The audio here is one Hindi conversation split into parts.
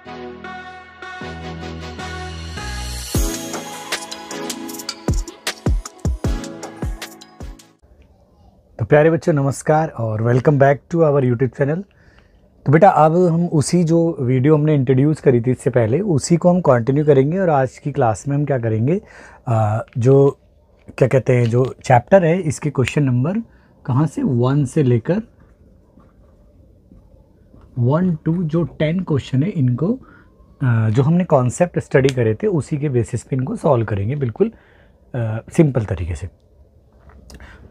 तो प्यारे बच्चों नमस्कार और welcome back to our YouTube channel. तो बेटा अब हम उसी जो वीडियो हमने इंट्रोड्यूस करी थी इससे पहले उसी को हम कंटिन्यू करेंगे और आज की क्लास में हम क्या करेंगे, जो क्या कहते हैं जो चैप्टर है इसके क्वेश्चन नंबर कहाँ से 1 से लेकर 1 to जो 10 क्वेश्चन है इनको जो हमने कॉन्सेप्ट स्टडी करे थे उसी के बेसिस पे इनको सॉल्व करेंगे बिल्कुल सिंपल तरीके से।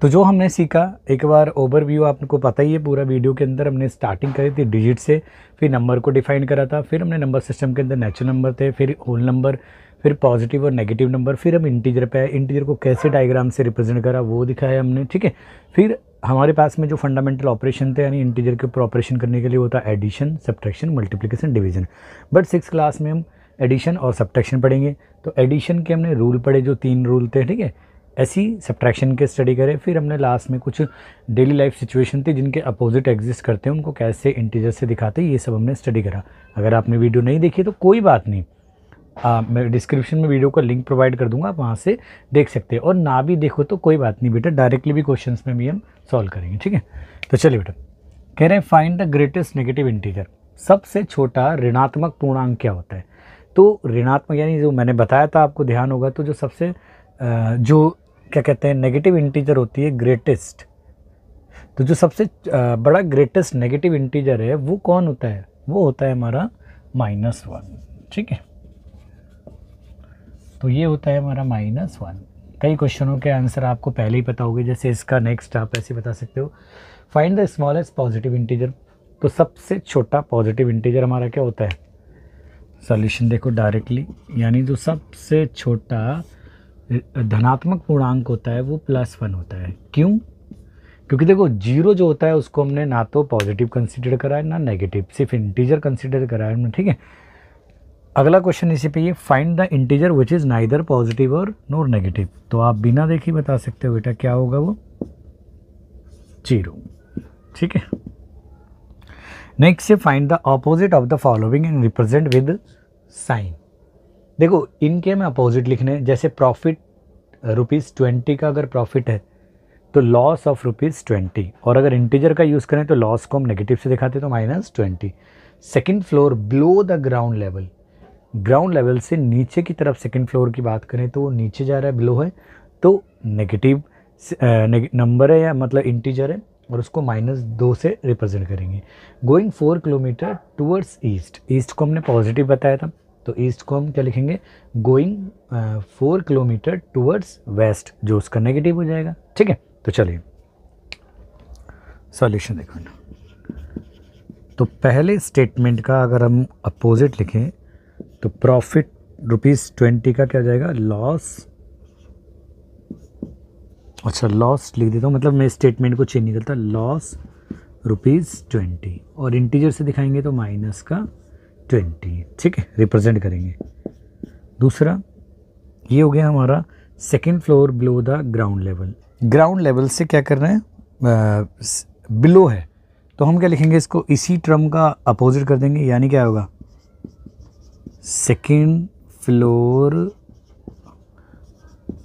तो जो हमने सीखा एक बार ओवरव्यू आपको पता ही है, पूरा वीडियो के अंदर हमने स्टार्टिंग करी थी डिजिट से, फिर नंबर को डिफाइन करा था, फिर हमने नंबर सिस्टम के अंदर नेचुरल नंबर थे, फिर होल नंबर, फिर पॉजिटिव और नेगेटिव नंबर, फिर हम इंटीजर पे आए, इंटीजर को कैसे डायग्राम से रिप्रेजेंट करा वो दिखाया हमने, ठीक है। फिर हमारे पास में जो फंडामेंटल ऑपरेशन थे यानी इंटीजर के ऊपर ऑपरेशन करने के लिए होता है addition, subtraction, multiplication, division. But 6th class में हम एडिशन और सब्ट्रैक्शन पढ़ेंगे। तो एडिशन के हमने रूल पढ़े जो 3 रूल थे, ठीक है। ऐसी सब्ट्रैक्शन के स्टडी करें। फिर हमने लास्ट में कुछ डेली लाइफ सिचुएशन थी जिनके अपोजिट एग्जिस्ट करते हैं, उनको कैसे इंटीजर से दिखाते हैं, ये सब हमने स्टडी करा। अगर आपने वीडियो नहीं देखी तो कोई बात नहीं, मैं डिस्क्रिप्शन में वीडियो का लिंक प्रोवाइड कर दूंगा, आप वहाँ से देख सकते हैं। और ना भी देखो तो कोई बात नहीं बेटा, डायरेक्टली भी क्वेश्चन में भी हम सॉल्व करेंगे, ठीक है। तो चलिए बेटा, कह रहे हैं find the greatest negative integer, सबसे छोटा ऋणात्मक पूर्णांक क्या होता है। तो ऋणात्मक यानी जो मैंने बताया था आपको ध्यान होगा, तो जो सबसे जो क्या कहते हैं नेगेटिव इंटीजर होती है ग्रेटेस्ट, तो जो सबसे बड़ा ग्रेटेस्ट नेगेटिव इंटीजर है वो कौन होता है, वो होता है हमारा -1, ठीक है। तो ये होता है हमारा -1। कई क्वेश्चनों के आंसर आपको पहले ही पता होंगे, जैसे इसका नेक्स्ट आप ऐसे बता सकते हो, find the smallest positive integer. तो सबसे छोटा पॉजिटिव इंटीजर हमारा क्या होता है, सॉल्यूशन देखो डायरेक्टली, यानी जो सबसे छोटा धनात्मक पूर्णांक होता है वो +1 होता है। क्यों? क्योंकि देखो 0 जो होता है उसको हमने ना तो पॉजिटिव कंसीडर करा है ना नेगेटिव, सिर्फ इंटीजर कंसीडर करा है हमने, ठीक है। अगला क्वेश्चन इसी पे ये, find the integer which is neither positive और नॉर नेगेटिव। तो आप बिना देखे बता सकते हो बेटा क्या होगा वो 0, ठीक है। नेक्स्ट से find the opposite of the following and represent with sign. देखो इनके हमें अपोजिट लिखने, जैसे प्रॉफिट ₹20 का अगर प्रॉफिट है तो लॉस ऑफ ₹20, और अगर इंटीजर का यूज़ करें तो लॉस को हम नेगेटिव से दिखाते तो -20। Second floor below the ground level, ground level से नीचे की तरफ सेकंड फ्लोर की बात करें तो वो नीचे जा रहा है, बिलो है, तो नेगेटिव नंबर है या मतलब इंटीजर है, और उसको -2 से रिप्रेजेंट करेंगे। Going 4 kilometre towards east, east को हमने पॉजिटिव बताया था तो ईस्ट को हम क्या लिखेंगे, गोइंग 4 किलोमीटर टूवर्ड्स वेस्ट, जो उसका नेगेटिव हो जाएगा, ठीक है। तो चलिए सॉल्यूशन देखो ना। तो पहले स्टेटमेंट का अगर हम अपोजिट लिखें तो प्रॉफिट ₹20 का क्या हो जाएगा, लॉस, अच्छा लॉस लिख देता हूँ, मतलब मैं स्टेटमेंट को चेंज नहीं करता, लॉस ₹20, और इंटीजर से दिखाएंगे तो -20, ठीक है, रिप्रेजेंट करेंगे। दूसरा ये हो गया हमारा second floor below the ground level, ground level से क्या करना है, बिलो है, तो हम क्या लिखेंगे इसको, इसी टर्म का अपोजिट कर देंगे, यानी क्या होगा सेकंड फ्लोर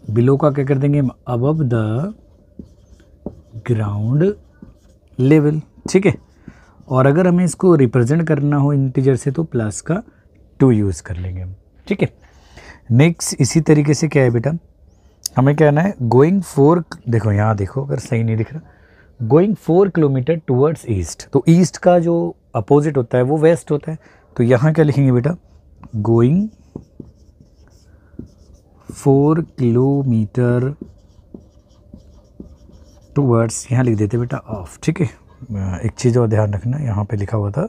बिलो का क्या कर देंगे, अबव द ग्राउंड लेवल, ठीक है। और अगर हमें इसको रिप्रेजेंट करना हो इंटीजर से तो प्लस का 2 यूज़ कर लेंगे हम, ठीक है। नेक्स्ट इसी तरीके से क्या है बेटा, हमें कहना है गोइंग 4, देखो यहाँ देखो अगर सही नहीं दिख रहा, गोइंग 4 किलोमीटर टूवर्ड्स ईस्ट, तो ईस्ट का जो अपोजिट होता है वो वेस्ट होता है, तो यहाँ क्या लिखेंगे बेटा, गोइंग 4 किलोमीटर टूवर्ड्स, यहाँ लिख देते बेटा ऑफ, ठीक है। एक चीज़ और ध्यान रखना, यहाँ पे लिखा हुआ था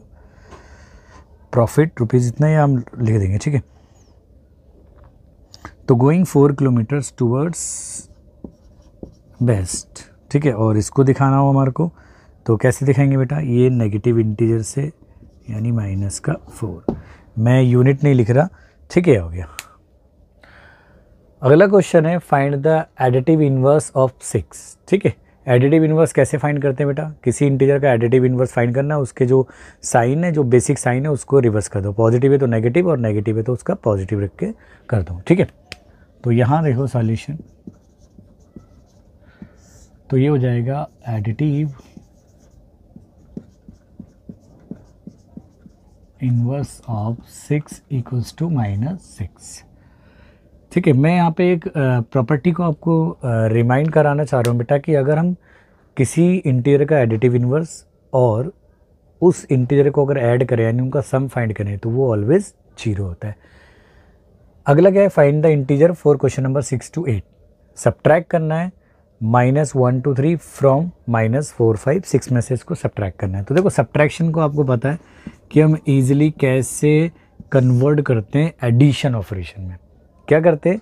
प्रॉफिट रुपीज़ इतना, या हम लिख देंगे, ठीक है। तो गोइंग 4 किलोमीटर्स टूवर्ड्स वेस्ट, ठीक है, और इसको दिखाना हो हमारे को तो कैसे दिखाएंगे बेटा, ये नेगेटिव इंटीजर से यानी -4, मैं यूनिट नहीं लिख रहा, ठीक है, हो गया। अगला क्वेश्चन है find the additive inverse of 6, ठीक है। एडिटिव इन्वर्स कैसे फाइंड करते हैं बेटा, किसी इंटीजर का एडिटिव इन्वर्स फाइंड करना, उसके जो साइन है, जो बेसिक साइन है उसको रिवर्स कर दो, पॉजिटिव है तो नेगेटिव और नेगेटिव है तो उसका पॉजिटिव रख के कर दो, ठीक है। तो यहाँ देखो सॉल्यूशन, तो ये हो जाएगा additive inverse of 6 equals to -6, ठीक है। मैं यहाँ पे एक प्रॉपर्टी को आपको रिमाइंड कराना चाह रहा हूँ बेटा कि अगर हम किसी इंटीजर का एडिटिव इन्वर्स और उस इंटीजर को अगर ऐड करें यानी उनका सम फाइंड करें तो वो ऑलवेज 0 होता है। अगला क्या है, find the integer for question number 6 to 8, subtract करना है -1 to 3 फ्रॉम -4 5 6 में से इसको सब्ट्रैक्ट करना है। तो देखो सब्ट्रैक्शन को आपको पता है कि हम ईजिली कैसे कन्वर्ट करते हैं एडिशन ऑपरेशन में। क्या करते हैं,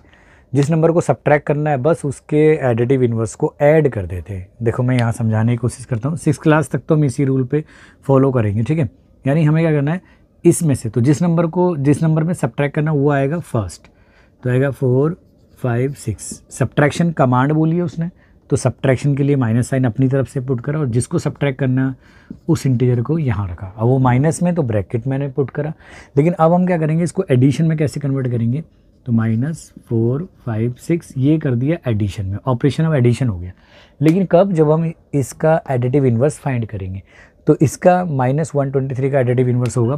जिस नंबर को सब्ट्रैक्ट करना है बस उसके एडिटिव इन्वर्स को ऐड कर देते हैं। देखो मैं यहाँ समझाने की कोशिश करता हूँ, 6th क्लास तक तो हम इसी रूल पे फॉलो करेंगे, ठीक है। यानी हमें क्या करना है, इसमें से तो जिस नंबर में सब्ट्रैक्ट करना वो आएगा फर्स्ट, तो आएगा 4 5 6, सब्ट्रैक्शन कमांड बोली है उसने, तो सब्ट्रैक्शन के लिए माइनस साइन अपनी तरफ से पुट करा और जिसको सब्ट्रैक्ट करना उस इंटीजर को यहाँ रखा। अब वो माइनस में तो ब्रैकेट मैंने पुट करा, लेकिन अब हम क्या करेंगे, इसको एडिशन में कैसे कन्वर्ट करेंगे, तो -4 5 6 ये कर दिया एडिशन में, ऑपरेशन ऑफ एडिशन हो गया। लेकिन कब, जब हम इसका एडिटिव इन्वर्स फाइंड करेंगे तो इसका -123 का एडिटिव इन्वर्स होगा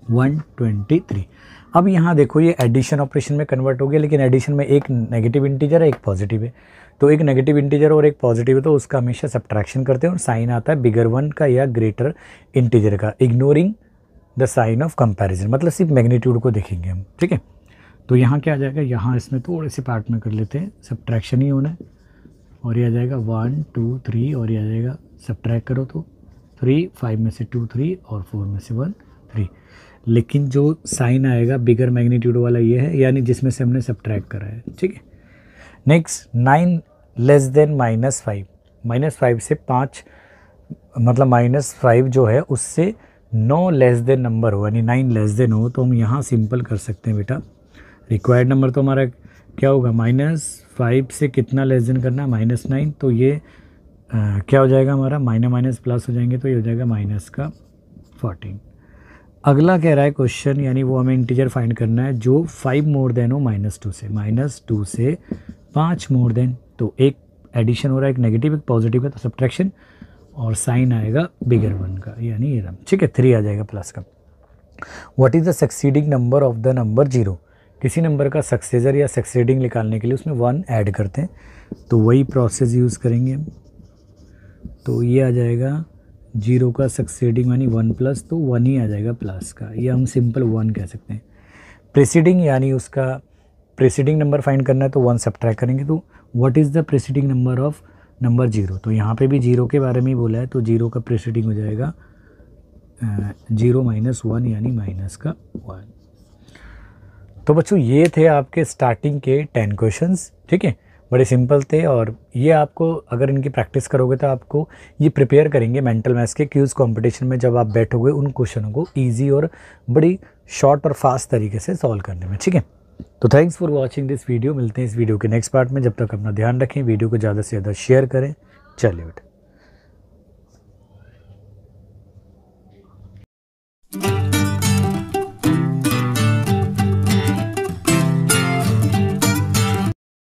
+123। अब यहाँ देखो ये एडिशन ऑपरेशन में कन्वर्ट हो गया, लेकिन एडिशन में एक नेगेटिव इंटीजर है एक पॉजिटिव है, तो एक नेगेटिव इंटीजर और एक पॉजिटिव है तो उसका हमेशा सब्ट्रैक्शन करते हैं और साइन आता है बिगर वन का या ग्रेटर इंटीजर का, ignoring the sign of comparison, मतलब सिर्फ मैग्नीट्यूड को देखेंगे हम, ठीक है। तो यहाँ क्या आ जाएगा, यहाँ इसमें थोड़े से पार्ट में कर लेते हैं, सब्ट्रैक्शन ही होना है और ये आ जाएगा 1 2 3 और ये आ जाएगा सब्ट्रैक्ट करो तो 3 5 में से 2 3 और 4 में से 1 3, लेकिन जो साइन आएगा बिगर मैग्नीट्यूड वाला ये है, यानी जिसमें से हमने सब्ट्रैक्ट करा है, ठीक है। नेक्स्ट 9 लेस देन -5, -5 से 5 मतलब -5 जो है उससे 9 लेस देन नंबर हो, यानी 9 लेस देन हो, तो हम यहाँ सिंपल कर सकते हैं बेटा। रिक्वायर्ड नंबर तो हमारा क्या होगा, -5 से कितना लेस देन करना है, -9, तो ये क्या हो जाएगा हमारा, माइनस प्लस हो जाएंगे तो ये हो जाएगा -14। अगला कह रहा है क्वेश्चन, यानी वो हमें इंटीजर फाइंड करना है जो 5 मोर देन हो -2 से, -2 से 5 मोर देन, तो एक एडिशन हो रहा है, एक नेगेटिव एक पॉजिटिव का, तो सब्ट्रैक्शन और साइन आएगा बिगर वन का, यानी ये रहा, ठीक है, 3 आ जाएगा प्लस का। What is the succeeding number of the number 0, किसी नंबर का सक्सेसर या सक्सीडिंग निकालने के लिए उसमें 1 ऐड करते हैं, तो वही प्रोसेस यूज़ करेंगे हम। तो ये आ जाएगा 0 का सक्सीडिंग यानी 1 प्लस, तो 1 ही आ जाएगा प्लस का, ये हम सिंपल 1 कह सकते हैं। प्रेसिडिंग यानी उसका प्रेसिडिंग नंबर फाइंड करना है तो 1 सब्ट्रैक्ट करेंगे, तो what is the presiding number of number 0, तो यहाँ पे भी 0 के बारे में ही बोला है, तो 0 का प्रेसिडिंग हो जाएगा 0 -1 यानी माइनस का 1। तो बच्चों ये थे आपके स्टार्टिंग के 10 क्वेश्चंस, ठीक है, बड़े सिंपल थे और ये आपको अगर इनकी प्रैक्टिस करोगे तो आपको ये प्रिपेयर करेंगे मेंटल मैथ्स के क्यूज कंपटीशन में, जब आप बैठोगे उन क्वेश्चनों को ईजी और बड़ी शॉर्ट और फास्ट तरीके से सॉल्व करने में, ठीक है। तो thanks for watching this video, मिलते हैं इस वीडियो के नेक्स्ट पार्ट में, जब तक अपना ध्यान रखें, वीडियो को ज़्यादा से ज़्यादा शेयर करें, चलिए बेटा।